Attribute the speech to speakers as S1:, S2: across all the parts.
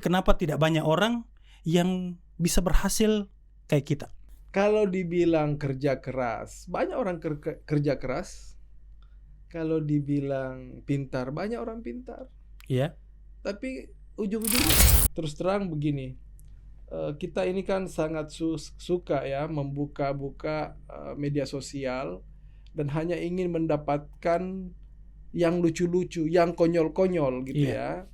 S1: kenapa tidak banyak orang yang bisa berhasil kayak kita?
S2: Kalau dibilang kerja keras, banyak orang kerja keras. Kalau dibilang pintar, banyak orang pintar.
S1: Iya.
S2: Tapi ujung-ujungnya terus terang begini, kita ini kan sangat suka ya membuka-buka media sosial dan hanya ingin mendapatkan yang lucu-lucu, yang konyol-konyol gitu ya.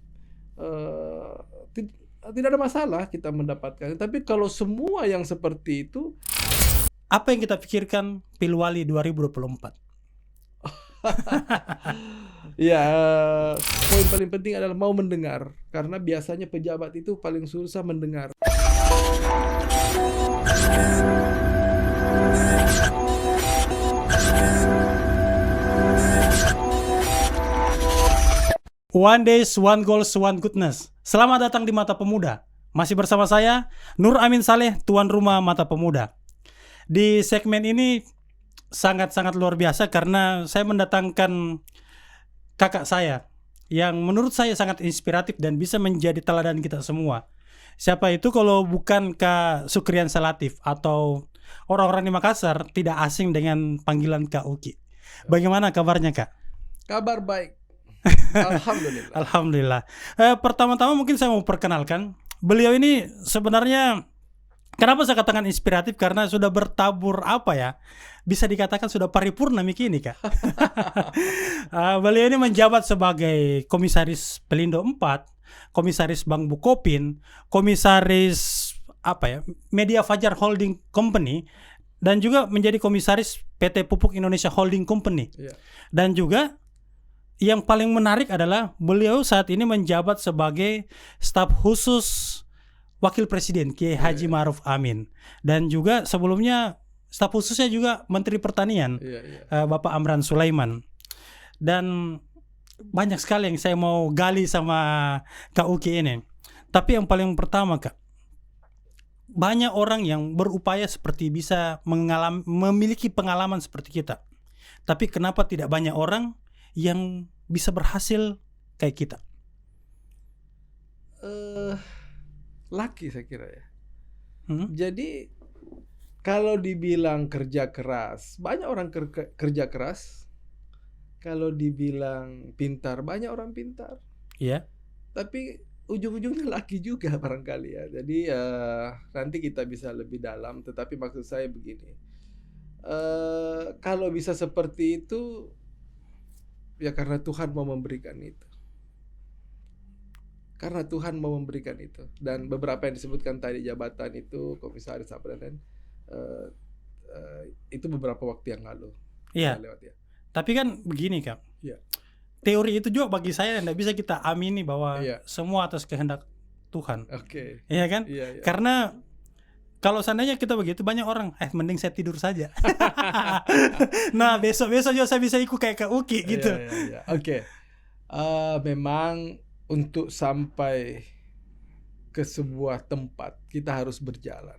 S2: Tidak ada masalah kita mendapatkan. Tapi kalau semua yang seperti itu,
S1: apa yang kita pikirkan Pilwali 2024?
S2: ya, poin paling penting adalah mau mendengar, karena biasanya pejabat itu paling susah mendengar.
S1: One days, one goals, one goodness. Selamat datang di Mata Pemuda. Masih bersama saya, Nur Amin Saleh, tuan rumah Mata Pemuda. Di segmen ini sangat-sangat luar biasa karena saya mendatangkan kakak saya yang menurut saya sangat inspiratif dan bisa menjadi teladan kita semua. Siapa itu kalau bukan Kak Sukrian Salatif, atau orang-orang di Makassar tidak asing dengan panggilan Kak Uki. Bagaimana kabarnya, Kak?
S2: Kabar baik. Alhamdulillah.
S1: Alhamdulillah. Pertama-tama mungkin saya mau perkenalkan. Beliau ini sebenarnya, kenapa saya katakan inspiratif, karena sudah bertabur bisa dikatakan sudah paripurna ini, Kak. Beliau ini menjabat sebagai Komisaris Pelindo 4, Komisaris Bank Bukopin, Komisaris Media Fajar Holding Company, dan juga menjadi Komisaris PT Pupuk Indonesia Holding Company.
S2: Yeah.
S1: Dan juga yang paling menarik adalah beliau saat ini menjabat sebagai staf khusus Wakil Presiden Kiai Haji Ma'ruf Amin, dan juga sebelumnya staf khususnya juga Menteri Pertanian, Bapak Amran Sulaiman. Dan banyak sekali yang saya mau gali sama Kak Uki ini. Tapi yang paling pertama, Kak, banyak orang yang berupaya seperti bisa memiliki pengalaman seperti kita. Tapi kenapa tidak banyak orang yang bisa berhasil kayak kita?
S2: Laki saya kira ya. Jadi kalau dibilang kerja keras, banyak orang kerja keras. Kalau dibilang pintar, banyak orang pintar.
S1: Iya.
S2: Tapi ujung-ujungnya laki juga barangkali ya. Jadi nanti kita bisa lebih dalam. Tetapi maksud saya begini, kalau bisa seperti itu, ya karena Tuhan mau memberikan itu. Karena Tuhan mau memberikan itu. Dan beberapa yang disebutkan tadi, jabatan itu, komisaris apa dan itu beberapa waktu yang lalu.
S1: Iya. Tapi kan begini, Kak.
S2: Iya.
S1: Teori itu juga bagi saya tidak bisa kita amini bahwa semua atas kehendak Tuhan.
S2: Oke.
S1: Iya kan?
S2: Iya.
S1: Karena kalau seandainya kita begitu, banyak orang mending saya tidur saja. Nah, besok juga saya bisa ikut kayak Kak Uki gitu.
S2: Iya. Oke. Memang untuk sampai ke sebuah tempat kita harus berjalan.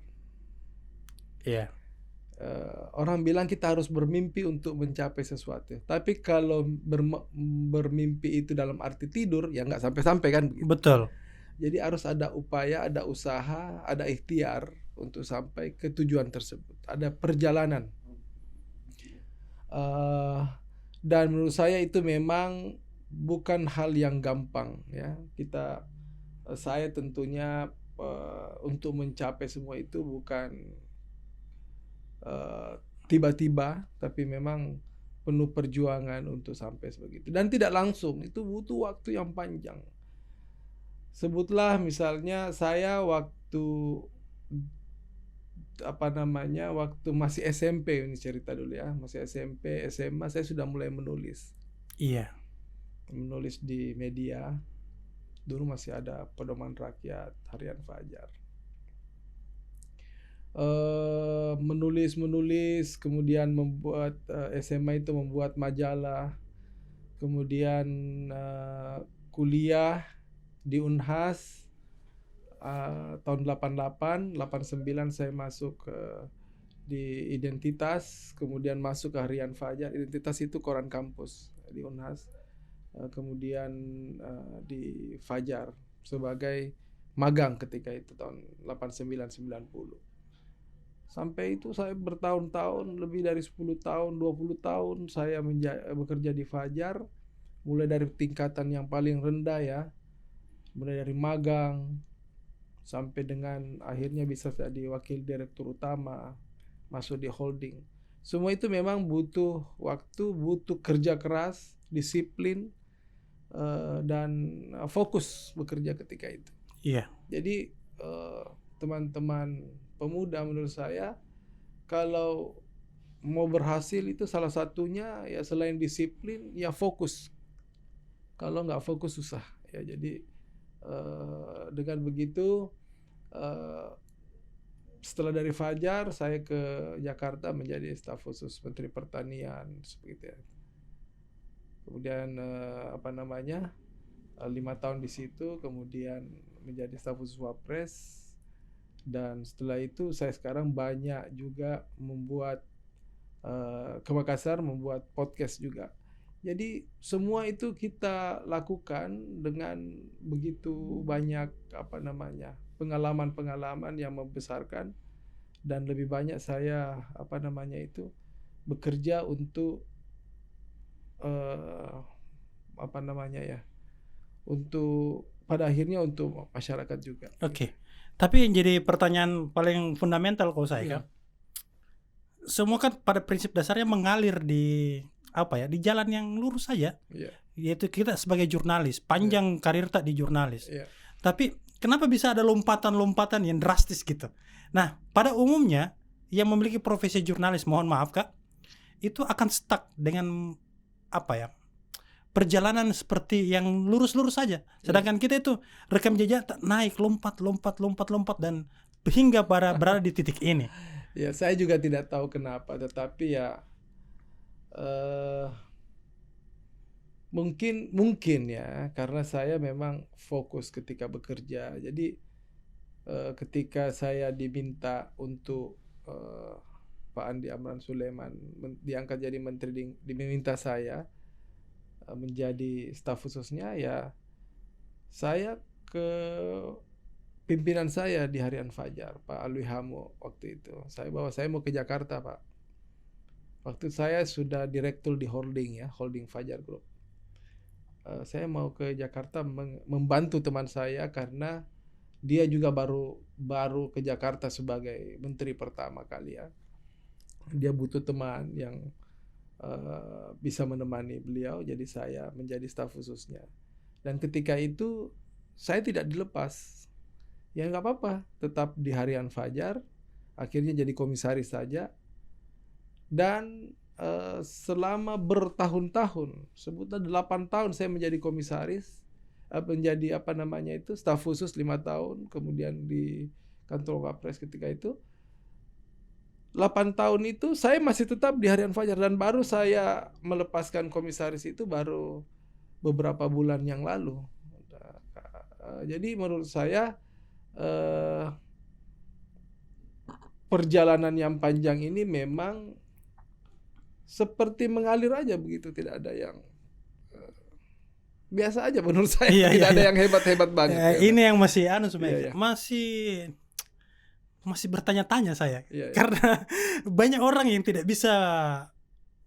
S1: Iya.
S2: Orang bilang kita harus bermimpi untuk mencapai sesuatu. Tapi kalau bermimpi itu dalam arti tidur, ya nggak sampai-sampai kan begitu.
S1: Betul.
S2: Jadi harus ada upaya, ada usaha, ada ikhtiar untuk sampai ke tujuan tersebut. Ada perjalanan. Dan menurut saya itu memang bukan hal yang gampang ya. Saya tentunya untuk mencapai semua itu bukan tiba-tiba, tapi memang penuh perjuangan untuk sampai sebegitu. Dan tidak langsung, itu butuh waktu yang panjang. Sebutlah misalnya saya waktu waktu masih SMP, ini cerita dulu ya, masih SMP, SMA saya sudah mulai menulis.
S1: Iya.
S2: Menulis di media. Dulu masih ada Pedoman Rakyat, Harian Fajar. Menulis, kemudian membuat SMA itu membuat majalah, kemudian kuliah di Unhas tahun 88, 89 saya masuk di Identitas, kemudian masuk ke Harian Fajar. Identitas itu koran kampus di Unhas, kemudian di Fajar sebagai magang ketika itu tahun 89-90. Sampai itu saya bertahun-tahun, lebih dari 10 tahun, 20 tahun saya bekerja di Fajar, mulai dari tingkatan yang paling rendah ya, mulai dari magang sampai dengan akhirnya bisa jadi wakil direktur utama, masuk di holding. Semua itu memang butuh waktu, butuh kerja keras, disiplin, dan fokus bekerja ketika itu.
S1: Iya.
S2: Jadi teman-teman pemuda menurut saya kalau mau berhasil itu salah satunya ya selain disiplin ya fokus. Kalau nggak fokus susah ya. Jadi dengan begitu setelah dari Fajar saya ke Jakarta menjadi staf khusus Menteri Pertanian seperti itu ya. Kemudian 5 tahun di situ, kemudian menjadi staf khusus Wapres, dan setelah itu saya sekarang banyak juga membuat ke Makassar membuat podcast juga. Jadi semua itu kita lakukan dengan begitu banyak pengalaman-pengalaman yang membesarkan, dan lebih banyak saya bekerja untuk untuk pada akhirnya untuk masyarakat juga.
S1: Oke. Tapi yang jadi pertanyaan paling fundamental kalau saya kan, semua kan pada prinsip dasarnya mengalir di di jalan yang lurus saja. Yaitu kita sebagai jurnalis, panjang karir tak di jurnalis. Tapi kenapa bisa ada lompatan-lompatan yang drastis gitu? Nah, pada umumnya yang memiliki profesi jurnalis, mohon maaf Kak, itu akan stuck dengan perjalanan seperti yang lurus-lurus saja. Sedangkan kita itu rekam jejak naik, lompat dan hingga berada di titik ini.
S2: Ya, saya juga tidak tahu kenapa, tetapi ya mungkin ya karena saya memang fokus ketika bekerja. Jadi ketika saya diminta untuk Pak Andi Amran Sulaiman diangkat jadi menteri, diminta saya menjadi staf khususnya, ya saya ke pimpinan saya di Harian Fajar, Pak Alwi Hamo waktu itu. Saya mau ke Jakarta, Pak. Waktu saya sudah direktur di holding Fajar Group. Saya mau ke Jakarta membantu teman saya karena dia juga baru ke Jakarta sebagai menteri pertama kali ya. Dia butuh teman yang bisa menemani beliau, jadi saya menjadi staf khususnya. Dan ketika itu saya tidak dilepas. Ya nggak apa-apa, tetap di Harian Fajar. Akhirnya jadi komisaris saja. Dan selama bertahun-tahun, sebutlah 8 tahun saya menjadi komisaris, menjadi staf khusus 5 tahun, kemudian di kantor Wapres ketika itu. 8 tahun itu saya masih tetap di Harian Fajar, dan baru saya melepaskan komisaris itu baru beberapa bulan yang lalu. Jadi menurut saya perjalanan yang panjang ini memang seperti mengalir aja begitu, tidak ada yang biasa aja menurut saya. Tidak ada yang hebat-hebat banget.
S1: Ini yang masih sebenarnya. Masih bertanya-tanya saya. Karena banyak orang yang tidak bisa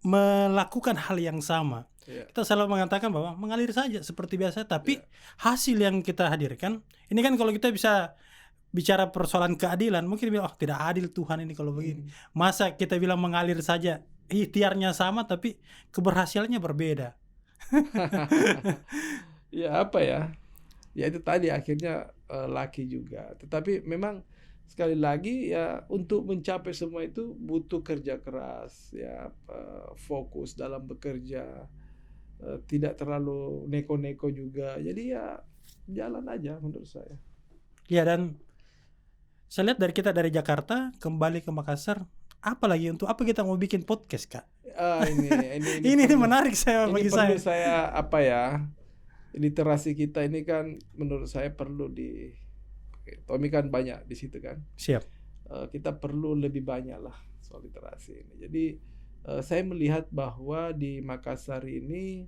S1: melakukan hal yang sama. Kita selalu mengatakan bahwa mengalir saja seperti biasa, tapi hasil yang kita hadirkan, ini kan kalau kita bisa bicara persoalan keadilan, mungkin bilang, tidak adil Tuhan ini kalau begini. Masa kita bilang mengalir saja, ikhtiarnya sama tapi keberhasilannya berbeda.
S2: Ya itu tadi akhirnya laki juga. Tetapi memang sekali lagi ya, untuk mencapai semua itu butuh kerja keras ya, fokus dalam bekerja, tidak terlalu neko-neko juga. Jadi ya jalan aja menurut saya.
S1: Ya, dan saya lihat dari Jakarta kembali ke Makassar, apalagi untuk apa kita mau bikin podcast, Kak? Ini menarik bagi saya.
S2: Perlu saya literasi kita ini kan menurut saya perlu Tommy kan banyak di situ kan.
S1: Siap.
S2: Kita perlu lebih banyak lah soal literasi ini. Jadi saya melihat bahwa di Makassar ini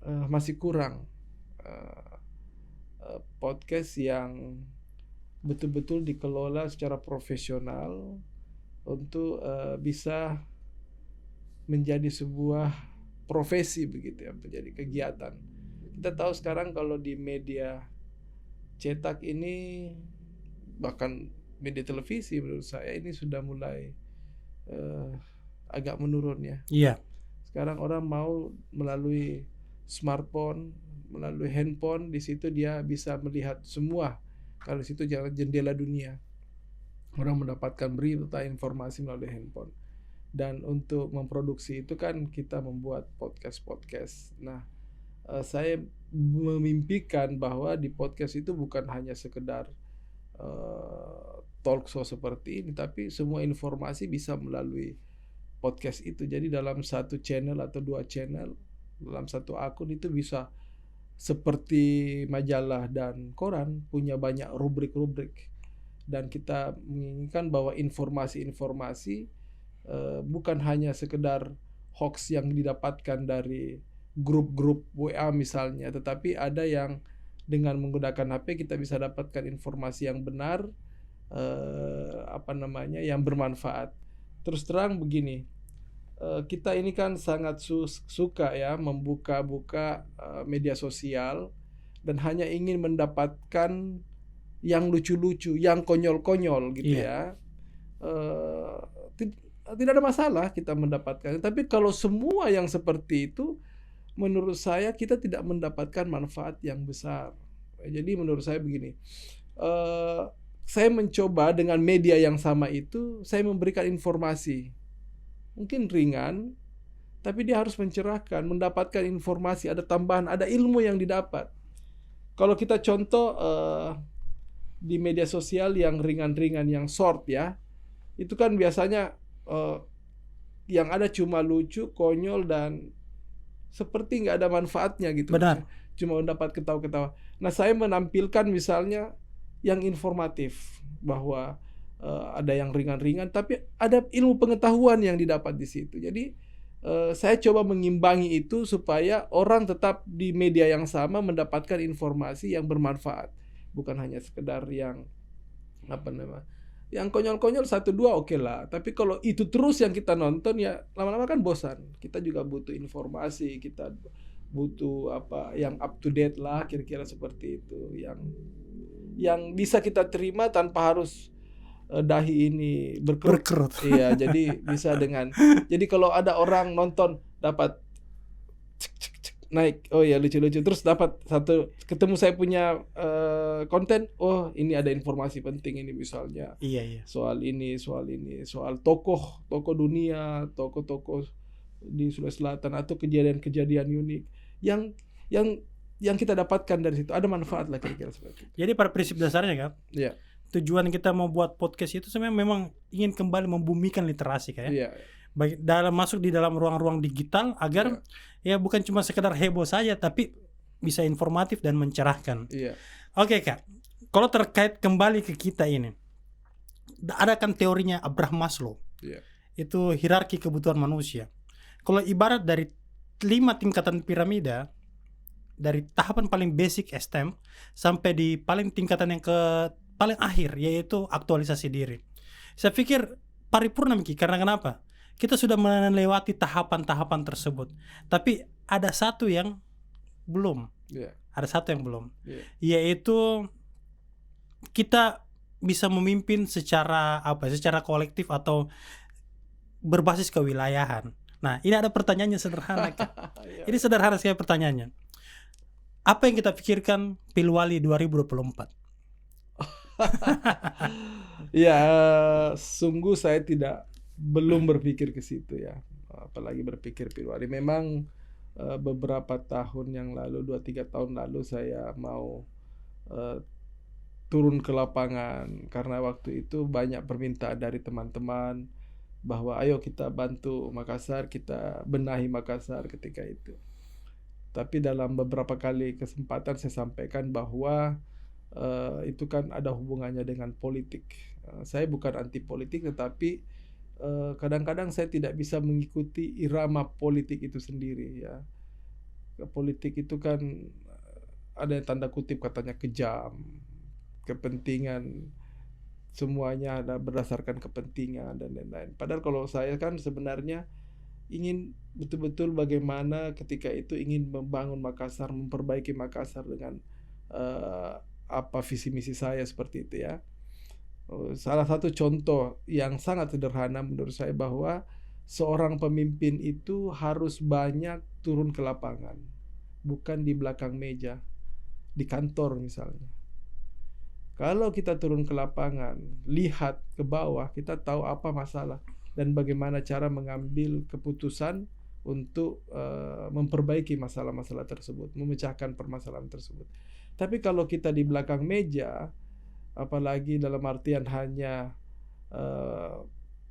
S2: masih kurang podcast yang betul-betul dikelola secara profesional untuk bisa menjadi sebuah profesi begitu ya, menjadi kegiatan. Kita tahu sekarang kalau di media cetak ini, bahkan media televisi, menurut saya ini sudah mulai agak menurun ya.
S1: Iya.
S2: Sekarang orang mau melalui smartphone, melalui handphone, di situ dia bisa melihat semua. Kalau di situ jendela dunia. Orang mendapatkan berita, informasi melalui handphone. Dan untuk memproduksi itu kan kita membuat podcast-podcast. Nah, saya memimpikan bahwa di podcast itu bukan hanya sekedar talk show seperti ini, tapi semua informasi bisa melalui podcast itu. Jadi dalam satu channel atau dua channel, dalam satu akun itu bisa seperti majalah dan koran, punya banyak rubrik-rubrik. Dan kita menginginkan bahwa informasi-informasi bukan hanya sekedar hoax yang didapatkan dari grup-grup WA misalnya, tetapi ada yang dengan menggunakan HP kita bisa dapatkan informasi yang benar, yang bermanfaat. Terus terang begini, kita ini kan sangat suka ya membuka-buka media sosial dan hanya ingin mendapatkan yang lucu-lucu, yang konyol-konyol gitu ya. Tidak ada masalah kita mendapatkan. Tapi kalau semua yang seperti itu, menurut saya kita tidak mendapatkan manfaat yang besar. Jadi menurut saya begini, saya mencoba dengan media yang sama itu, saya memberikan informasi. Mungkin ringan, tapi dia harus mencerahkan, mendapatkan informasi, ada tambahan, ada ilmu yang didapat. Kalau kita contoh di media sosial yang ringan-ringan, yang short ya, itu kan biasanya yang ada cuma lucu, konyol, dan seperti nggak ada manfaatnya gitu.
S1: Benar.
S2: Cuma mendapat ketawa-ketawa. Nah, saya menampilkan misalnya yang informatif, bahwa ada yang ringan-ringan, tapi ada ilmu pengetahuan yang didapat di situ. Jadi saya coba mengimbangi itu supaya orang tetap di media yang sama mendapatkan informasi yang bermanfaat, bukan hanya sekedar yang yang konyol-konyol satu dua oke lah. Tapi kalau itu terus yang kita nonton ya lama-lama kan bosan. Kita juga butuh informasi, kita butuh yang up to date lah, kira-kira seperti itu, yang bisa kita terima tanpa harus dahi ini berkerut. Iya, jadi bisa dengan. Jadi kalau ada orang nonton dapat naik, oh ya lucu-lucu, terus dapat satu, ketemu saya punya konten, oh ini ada informasi penting ini misalnya.
S1: Iya.
S2: Soal soal tokoh dunia, tokoh di Sulawesi Selatan, atau kejadian-kejadian unik yang kita dapatkan dari situ, ada manfaat lah kira-kira seperti itu.
S1: Jadi pada prinsip dasarnya kan,
S2: Iya.
S1: tujuan kita membuat podcast itu sebenarnya memang ingin kembali membumikan literasi kan ya.
S2: Iya.
S1: Baik masuk di dalam ruang-ruang digital agar ya bukan cuma sekedar heboh saja, tapi bisa informatif dan mencerahkan.
S2: Iya.
S1: Oke Kak, kalau terkait kembali ke kita ini, ada kan teorinya Abraham Maslow.
S2: Iya.
S1: Itu hierarki kebutuhan manusia. Kalau ibarat dari 5 tingkatan piramida, dari tahapan paling basic STEM sampai di paling tingkatan yang paling akhir, yaitu aktualisasi diri. Saya pikir paripurna Miki, karena kenapa? Kita sudah melewati tahapan-tahapan tersebut, tapi ada satu yang belum.
S2: Yeah.
S1: Ada satu yang belum,
S2: yaitu
S1: kita bisa memimpin secara kolektif atau berbasis kewilayahan. Nah, ini ada pertanyaannya sederhana kan? Ini sederhana sekali pertanyaannya. Apa yang kita pikirkan Pilwali 2024?
S2: Ya, sungguh saya belum berpikir ke situ ya, apalagi berpikir Pilwali. Memang beberapa tahun yang lalu, 2-3 tahun lalu saya mau turun ke lapangan karena waktu itu banyak permintaan dari teman-teman bahwa ayo kita bantu Makassar, kita benahi Makassar ketika itu. Tapi dalam beberapa kali kesempatan saya sampaikan bahwa itu kan ada hubungannya dengan politik. Saya bukan anti politik, tetapi kadang-kadang saya tidak bisa mengikuti irama politik itu sendiri ya. Politik itu kan ada yang tanda kutip katanya kejam, kepentingan, semuanya ada berdasarkan kepentingan dan lain-lain. Padahal kalau saya kan sebenarnya ingin betul-betul bagaimana ketika itu ingin membangun Makassar, memperbaiki Makassar dengan apa visi misi saya seperti itu ya. Salah satu contoh yang sangat sederhana menurut saya bahwa seorang pemimpin itu harus banyak turun ke lapangan, bukan di belakang meja, di kantor misalnya. Kalau kita turun ke lapangan, lihat ke bawah, kita tahu apa masalah dan bagaimana cara mengambil keputusan untuk memperbaiki masalah-masalah tersebut, memecahkan permasalahan tersebut. Tapi kalau kita di belakang meja, apalagi dalam artian hanya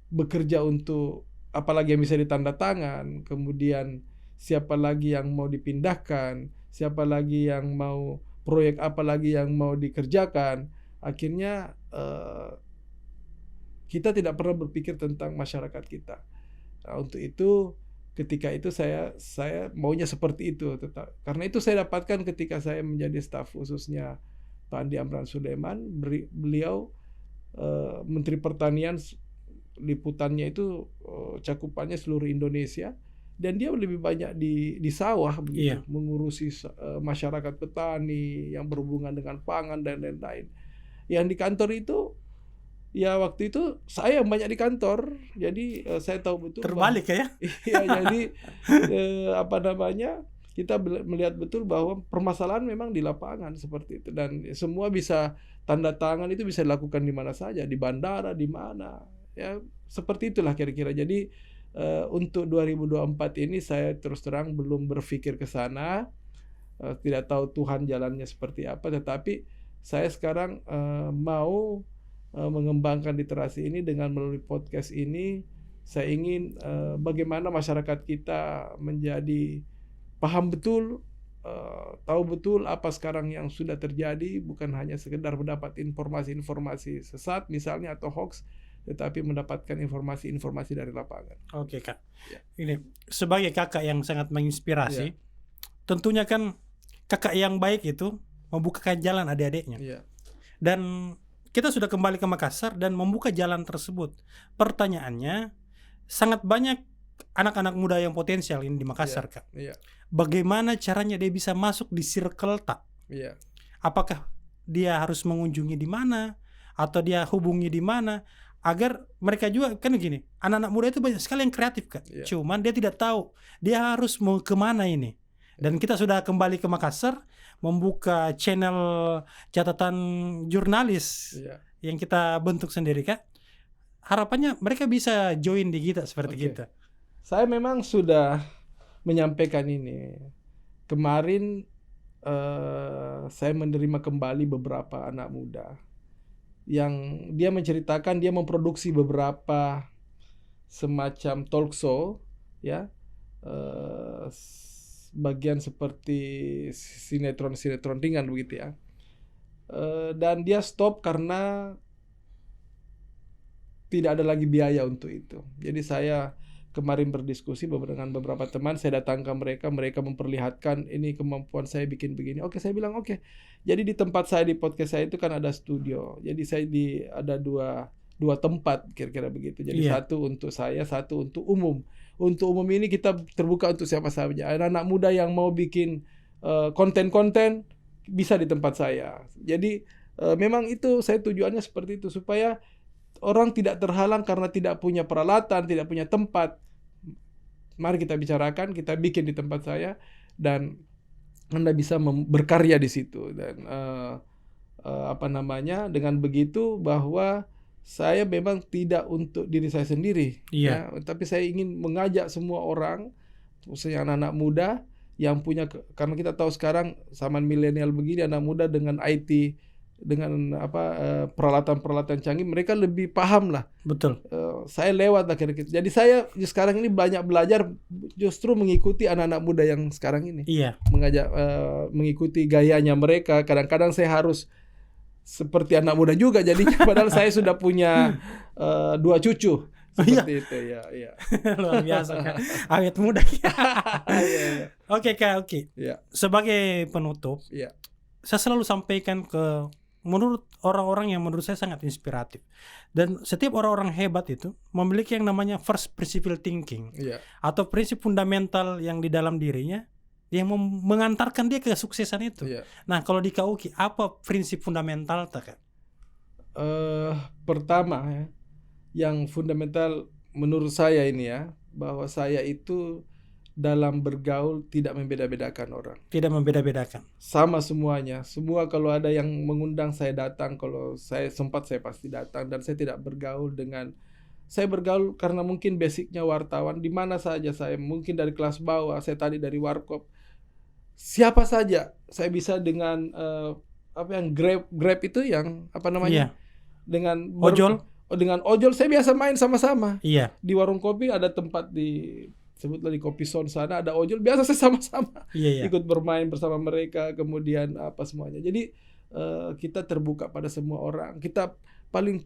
S2: bekerja untuk apalagi yang bisa ditanda tangan, kemudian siapa lagi yang mau dipindahkan, siapa lagi yang mau proyek apa lagi yang mau dikerjakan, akhirnya kita tidak pernah berpikir tentang masyarakat kita. Nah, untuk itu ketika itu saya maunya seperti itu, karena itu saya dapatkan ketika saya menjadi staf khususnya Pak Andi Amran Sulaiman. Beliau Menteri Pertanian, liputannya itu cakupannya seluruh Indonesia, dan dia lebih banyak di sawah begitu, mengurusi masyarakat petani yang berhubungan dengan pangan dan lain-lain. Yang di kantor itu ya waktu itu saya banyak di kantor, jadi saya tahu betul
S1: terbalik ya.
S2: Iya, jadi kita melihat betul bahwa permasalahan memang di lapangan seperti itu, dan semua bisa tanda tangan itu bisa dilakukan di mana saja, di bandara, di mana ya, seperti itulah kira-kira. Jadi untuk 2024 ini saya terus terang belum berpikir ke sana, tidak tahu Tuhan jalannya seperti apa, tetapi saya sekarang mau mengembangkan literasi ini dengan melalui podcast ini. Saya ingin bagaimana masyarakat kita menjadi paham betul, tahu betul apa sekarang yang sudah terjadi, bukan hanya sekedar mendapat informasi-informasi sesat misalnya atau hoax, tetapi mendapatkan informasi-informasi dari lapangan.
S1: Oke Kak,
S2: ya.
S1: Ini sebagai kakak yang sangat menginspirasi, tentunya kan kakak yang baik itu membukakan jalan adik-adiknya. Dan kita sudah kembali ke Makassar dan membuka jalan tersebut. Pertanyaannya, sangat banyak anak-anak muda yang potensial ini di Makassar, Kak. Bagaimana caranya dia bisa masuk di circle tak? Apakah dia harus mengunjungi di mana, atau dia hubungi di mana, agar mereka juga, kan gini, anak-anak muda itu banyak sekali yang kreatif, Kak. Cuman dia tidak tahu dia harus mau kemana ini. Dan kita sudah kembali ke Makassar, membuka channel catatan jurnalis yang kita bentuk sendiri, Kak. Harapannya mereka bisa join di kita seperti kita.
S2: Saya memang sudah menyampaikan ini. Kemarin saya menerima kembali beberapa anak muda yang dia menceritakan dia memproduksi beberapa semacam talk show, ya, bagian seperti sinetron ringan begitu ya. Dan dia stop karena tidak ada lagi biaya untuk itu. Jadi saya kemarin berdiskusi dengan beberapa teman, saya datang ke mereka memperlihatkan ini kemampuan saya bikin begini. Oke, saya bilang oke. Jadi di tempat saya, di podcast saya itu kan ada studio. Jadi saya ada dua tempat kira-kira begitu. Jadi satu untuk saya, satu untuk umum. Untuk umum ini kita terbuka untuk siapa saja. Anak-anak muda yang mau bikin konten-konten bisa di tempat saya. Jadi memang itu saya tujuannya seperti itu, supaya orang tidak terhalang karena tidak punya peralatan, tidak punya tempat. Mari kita bicarakan, kita bikin di tempat saya, dan Anda bisa berkarya di situ. Dan dengan begitu bahwa saya memang tidak untuk diri saya sendiri, ya, tapi saya ingin mengajak semua orang, khususnya anak-anak muda yang punya, karena kita tahu sekarang zaman milenial begini, anak muda dengan IT, dengan peralatan-peralatan canggih, mereka lebih paham lah.
S1: Betul.
S2: Saya lewat akhirnya. Jadi saya sekarang ini banyak belajar justru mengikuti anak-anak muda yang sekarang ini. Mengajak mengikuti gayanya mereka. Kadang-kadang saya harus seperti anak muda juga jadinya, padahal saya sudah punya 2 cucu. Seperti itu ya.
S1: Luar biasa kan. Awet muda. Oke Kak, oke. Sebagai penutup, saya selalu sampaikan ke menurut orang-orang yang menurut saya sangat inspiratif. Dan setiap orang-orang hebat itu memiliki yang namanya first principle thinking,
S2: Iya.
S1: atau prinsip fundamental yang di dalam dirinya yang mengantarkan dia ke kesuksesan itu.
S2: Iya.
S1: Nah, kalau di Kauki apa prinsip fundamental Kak?
S2: Pertama ya, yang fundamental menurut saya ini ya, bahwa saya itu dalam bergaul tidak membeda-bedakan orang.
S1: Tidak membeda-bedakan.
S2: Sama semuanya. Semua kalau ada yang mengundang saya datang, kalau saya sempat saya pasti datang, dan saya tidak bergaul dengan, saya bergaul karena mungkin basicnya wartawan, di mana saja saya, mungkin dari kelas bawah, saya tadi dari warkop. Siapa saja saya bisa dengan apa yang Grab itu yang apa namanya?
S1: Iya.
S2: Dengan
S1: Ojol.
S2: Dengan ojol saya biasa main sama-sama.
S1: Iya.
S2: Di warung kopi ada tempat di sebutlah di Kopi Son sana ada ojol, biasa saya sama-sama
S1: Iya, iya.
S2: ikut bermain bersama mereka, kemudian apa semuanya. Jadi kita terbuka pada semua orang. Kita poin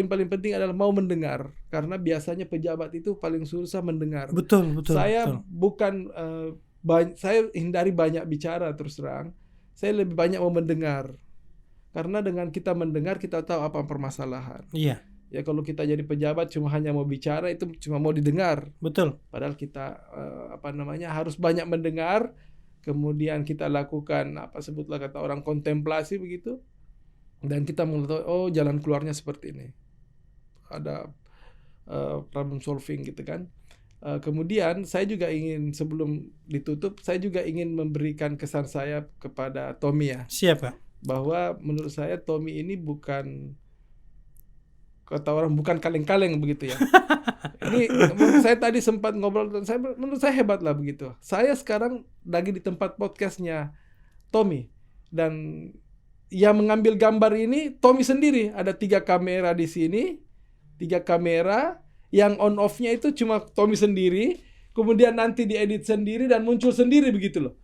S2: paling penting adalah mau mendengar, karena biasanya pejabat itu paling susah mendengar.
S1: Betul.
S2: Saya
S1: betul.
S2: bukan saya hindari banyak bicara, terus terang. Saya lebih banyak mau mendengar. Karena dengan kita mendengar kita tahu apa permasalahan.
S1: Iya.
S2: Ya kalau kita jadi pejabat cuma hanya mau bicara, itu cuma mau didengar.
S1: Betul.
S2: Padahal kita harus banyak mendengar, kemudian kita lakukan sebutlah kata orang kontemplasi begitu, dan kita mengetahui oh jalan keluarnya seperti ini. Ada problem solving gitu kan. Kemudian saya juga ingin sebelum ditutup, saya juga ingin memberikan kesan saya kepada Tommy ya.
S1: Siap Kak.
S2: Bahwa menurut saya Tommy ini bukan, kata orang, bukan kaleng-kaleng begitu ya. Ini menurut saya tadi sempat ngobrol, dan menurut saya hebat lah begitu. Saya sekarang lagi di tempat podcastnya Tommy, dan yang mengambil gambar ini Tommy sendiri. Ada 3 kamera di sini, 3 kamera, yang on off-nya itu cuma Tommy sendiri. Kemudian nanti diedit sendiri dan muncul sendiri begitu loh.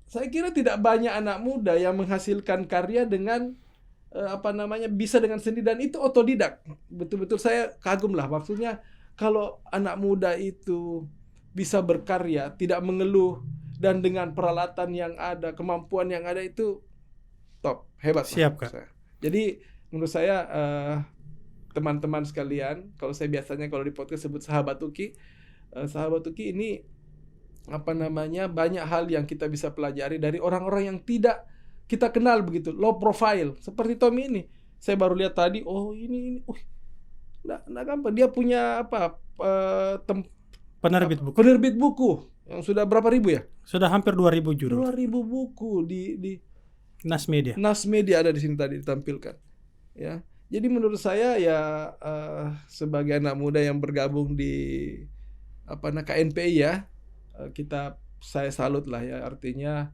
S2: Saya kira tidak banyak anak muda yang menghasilkan karya dengan bisa dengan sendiri, dan itu otodidak. Betul-betul saya kagum lah. Maksudnya kalau anak muda itu bisa berkarya, tidak mengeluh, dan dengan peralatan yang ada, kemampuan yang ada, itu top, hebat.
S1: Siap Kak.
S2: Jadi menurut saya teman-teman sekalian, kalau saya biasanya kalau di podcast sebut sahabat Uki, sahabat Uki ini banyak hal yang kita bisa pelajari dari orang-orang yang tidak kita kenal begitu, low profile seperti Tommy ini. Saya baru lihat tadi, oh ini, nah gampang, dia punya
S1: Penerbit buku.
S2: Penerbit buku yang sudah berapa ribu ya?
S1: Sudah hampir 2.000 judul.
S2: 2.000 buku di
S1: Nas Media.
S2: Nas Media ada di sini tadi ditampilkan. Ya, jadi menurut saya ya sebagai anak muda yang bergabung di KNPI ya, saya salut lah ya, artinya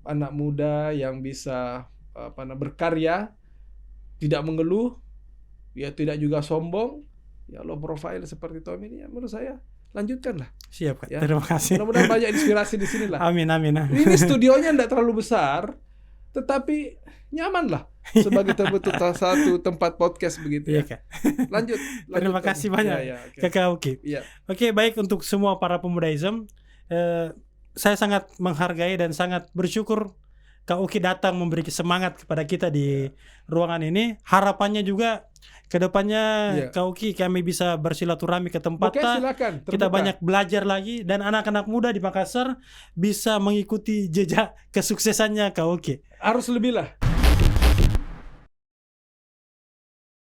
S2: anak muda yang bisa berkarya, tidak mengeluh, ya tidak juga sombong, ya low profile seperti Tommy ini, ya menurut saya lanjutkanlah.
S1: Siap Kak.
S2: Ya.
S1: Terima kasih.
S2: Mudah-mudahan banyak inspirasi di sini lah.
S1: Amin.
S2: Ini studionya tidak terlalu besar, tetapi nyaman lah sebagai satu tempat podcast begitu ya.
S1: Iya Kak.
S2: Lanjut.
S1: Terima kasih banyak Kakak Uki.
S2: Iya.
S1: Oke, baik, untuk semua para pemuda ISM, saya sangat menghargai dan sangat bersyukur Kak Uki datang memberi semangat kepada kita di ruangan ini. Harapannya juga kedepannya Kak Uki kami bisa bersilaturahmi ke tempat
S2: silakan,
S1: kita banyak belajar lagi, dan anak-anak muda di Makassar bisa mengikuti jejak kesuksesannya Kak Uki.
S2: Harus lebih lah.